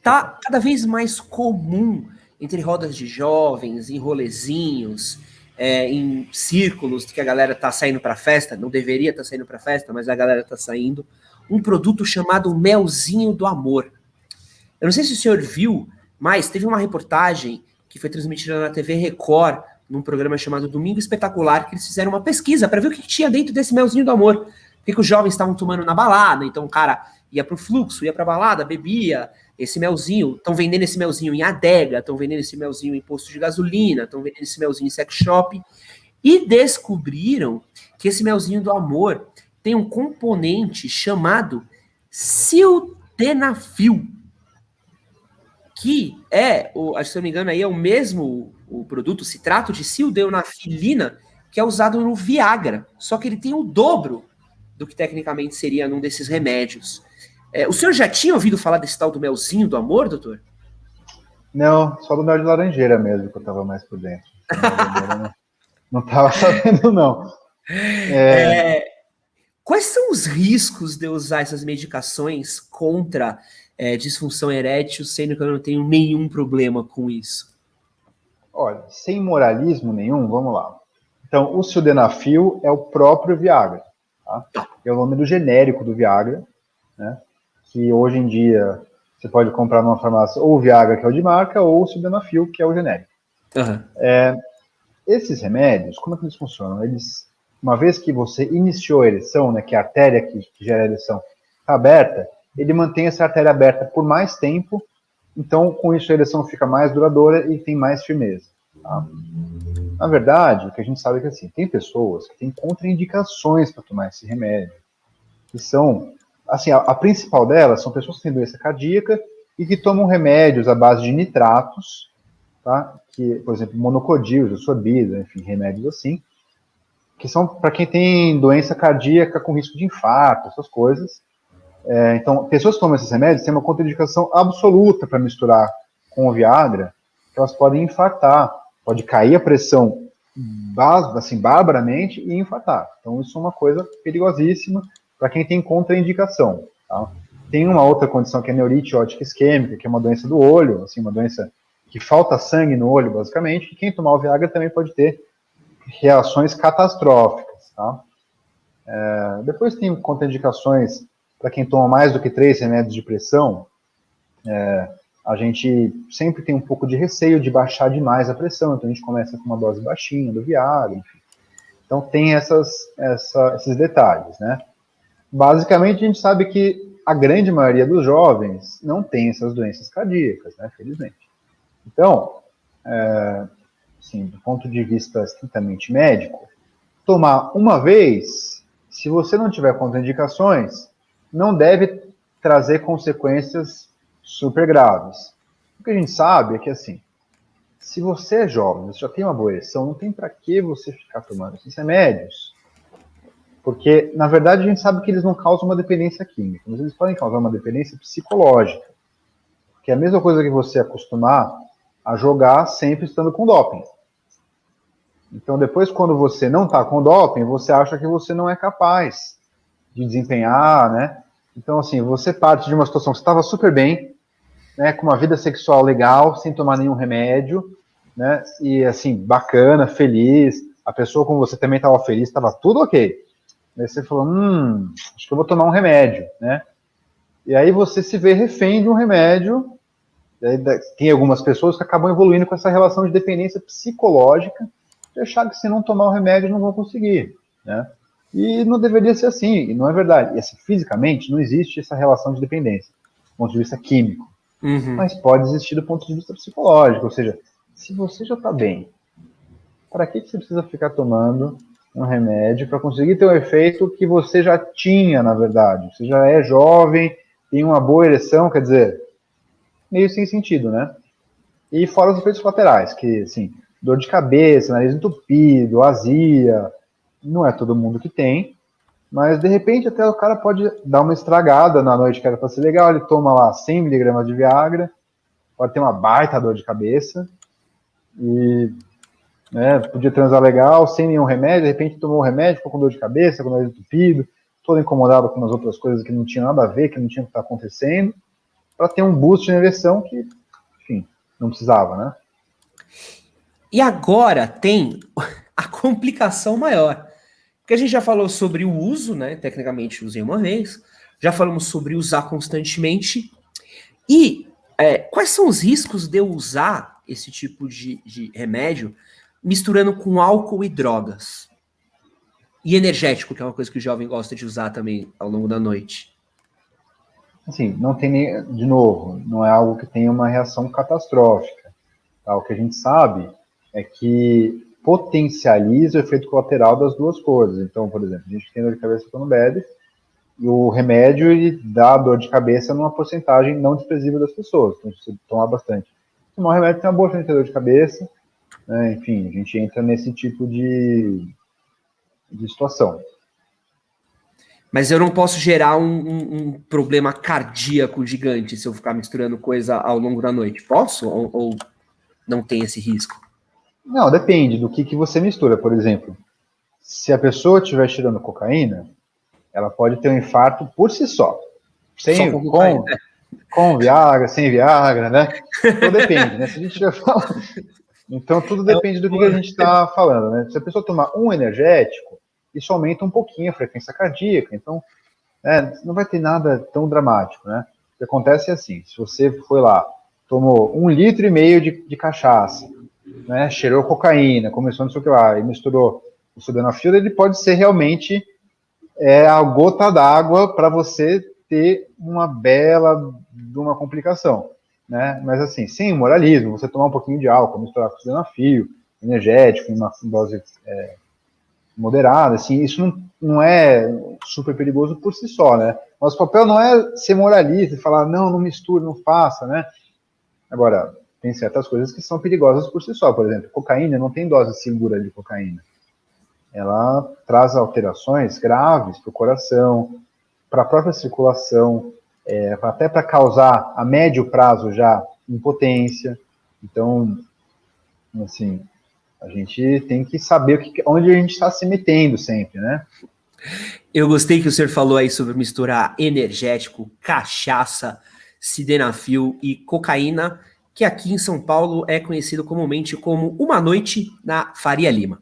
tá cada vez mais comum entre rodas de jovens, em rolezinhos, em círculos que a galera tá saindo para festa, não deveria estar saindo para festa, mas a galera tá saindo, um produto chamado Melzinho do Amor. Eu não sei se o senhor viu, mas teve uma reportagem que foi transmitida na TV Record, num programa chamado Domingo Espetacular, que eles fizeram uma pesquisa para ver o que tinha dentro desse Melzinho do Amor. O que os jovens estavam tomando na balada, então o cara ia pro fluxo, ia pra balada, bebia esse melzinho, estão vendendo esse melzinho em adega, estão vendendo esse melzinho em posto de gasolina, estão vendendo esse melzinho em sex shop, e descobriram que esse melzinho do amor tem um componente chamado sildenafil, que se eu não me engano, aí é o mesmo o produto, citrato de sildenafilina, que é usado no Viagra, só que ele tem o dobro do que tecnicamente seria num desses remédios. O senhor já tinha ouvido falar desse tal do melzinho do amor, doutor? Não, só do mel de laranjeira mesmo, que eu estava mais por dentro. Não estava sabendo, não. Quais são os riscos de eu usar essas medicações contra disfunção erétil, sendo que eu não tenho nenhum problema com isso? Olha, sem moralismo nenhum, vamos lá. Então, o sildenafil é o próprio Viagra. Tá? É o nome do genérico do Viagra, né? Que hoje em dia você pode comprar numa farmácia ou o Viagra, que é o de marca, ou o sildenafil, que é o genérico. Uhum. Esses remédios, como é que eles funcionam? Eles, uma vez que você iniciou a ereção, né, que a artéria que gera a ereção está aberta, ele mantém essa artéria aberta por mais tempo, então com isso a ereção fica mais duradoura e tem mais firmeza. Tá? Na verdade, o que a gente sabe é que assim, tem pessoas que têm contraindicações para tomar esse remédio, que são, assim, a principal delas são pessoas que têm doença cardíaca e que tomam remédios à base de nitratos, tá? Que, por exemplo, monocordil, sorbido, enfim, remédios assim, que são para quem tem doença cardíaca com risco de infarto, essas coisas. Então, pessoas que tomam esses remédios têm uma contraindicação absoluta para misturar com o Viagra, que elas podem infartar, pode cair a pressão assim, barbaramente e infartar. Então, isso é uma coisa perigosíssima para quem tem contraindicação. Tá? Tem uma outra condição que é neurite ótica isquêmica, que é uma doença do olho, assim, uma doença que falta sangue no olho, basicamente, e quem tomar o Viagra também pode ter reações catastróficas. Tá? Depois tem contraindicações para quem toma mais do que 3 remédios de pressão. A gente sempre tem um pouco de receio de baixar demais a pressão, então a gente começa com uma dose baixinha do Viagra, enfim. Então tem esses detalhes, né? Basicamente a gente sabe que a grande maioria dos jovens não tem essas doenças cardíacas, né? Felizmente. Então, assim, do ponto de vista estritamente médico, tomar uma vez, se você não tiver contraindicações, não deve trazer consequências super graves. O que a gente sabe é que, assim, se você é jovem, você já tem uma boa ereção, não tem para que você ficar tomando esses remédios. Porque, na verdade, a gente sabe que eles não causam uma dependência química, mas eles podem causar uma dependência psicológica. Que é a mesma coisa que você acostumar a jogar sempre estando com doping. Então, depois, quando você não está com doping, você acha que você não é capaz de desempenhar, né? Então, assim, você parte de uma situação que você estava super bem, né, com uma vida sexual legal, sem tomar nenhum remédio, né? E, assim, bacana, feliz. A pessoa com você também estava feliz, estava tudo ok. Aí você falou, acho que eu vou tomar um remédio, né? E aí você se vê refém de um remédio. Tem algumas pessoas que acabam evoluindo com essa relação de dependência psicológica, de achar que se não tomar o remédio não vão conseguir, né? E não deveria ser assim, e não é verdade. E assim, fisicamente não existe essa relação de dependência, do ponto de vista químico. Uhum. Mas pode existir do ponto de vista psicológico, ou seja, se você já está bem, para que você precisa ficar tomando um remédio para conseguir ter o efeito que você já tinha, na verdade? Você já é jovem, tem uma boa ereção, quer dizer, meio sem sentido, né? E fora os efeitos colaterais, que, assim, dor de cabeça, nariz entupido, azia, não é todo mundo que tem, mas de repente até o cara pode dar uma estragada na noite que era para ser legal, ele toma lá 100 mg de Viagra, pode ter uma baita dor de cabeça, e podia transar legal, sem nenhum remédio, de repente tomou o remédio, ficou com dor de cabeça, com nariz entupido, todo incomodado com as outras coisas que não tinham nada a ver, que não tinham que estar acontecendo, para ter um boost na ereção que, enfim, não precisava, né? E agora tem a complicação maior. Porque a gente já falou sobre o uso, né? Tecnicamente usei uma vez. Já falamos sobre usar constantemente. E quais são os riscos de eu usar esse tipo de remédio misturando com álcool e drogas? E energético, que é uma coisa que o jovem gosta de usar também ao longo da noite. Assim, não tem nem, de novo, não é algo que tenha uma reação catastrófica. Tá? O que a gente sabe é que potencializa o efeito colateral das duas coisas. Então, por exemplo, a gente tem dor de cabeça quando bebe, e o remédio ele dá dor de cabeça numa porcentagem não desprezível das pessoas. Então, se você tomar bastante. Tomar um remédio tem uma boa chance de ter dor de cabeça, né? Enfim, a gente entra nesse tipo de situação. Mas eu não posso gerar um problema cardíaco gigante se eu ficar misturando coisa ao longo da noite. Posso? Ou não tem esse risco? Não, depende do que você mistura. Por exemplo, se a pessoa estiver tirando cocaína, ela pode ter um infarto por si só. Sem, com Viagra, sem Viagra, né? Então depende, né? Se a gente vai falar... Então tudo depende do que a gente está falando, né? Se a pessoa tomar um energético, isso aumenta um pouquinho a frequência cardíaca. Então, não vai ter nada tão dramático, né? O que acontece é assim, se você foi lá, tomou 1,5 litro de cachaça, né? Cheirou cocaína, começou não sei o que lá, e misturou o sildenafil, ele pode ser realmente a gota d'água para você ter uma bela de uma complicação, né? Mas assim, sem moralismo, você tomar um pouquinho de álcool, misturar com sildenafil, energético, em uma dose moderada, assim, isso não é super perigoso por si só, né? Nosso papel não é ser moralista e falar, não misture, não faça, né? Agora, tem certas coisas que são perigosas por si só, por exemplo, cocaína não tem dose segura de cocaína. Ela traz alterações graves para o coração, para a própria circulação, até para causar a médio prazo já impotência. Então, assim, a gente tem que saber onde a gente está se metendo sempre, né? Eu gostei que o senhor falou aí sobre misturar energético, cachaça, sildenafil e cocaína, que aqui em São Paulo é conhecido comumente como uma noite na Faria Lima.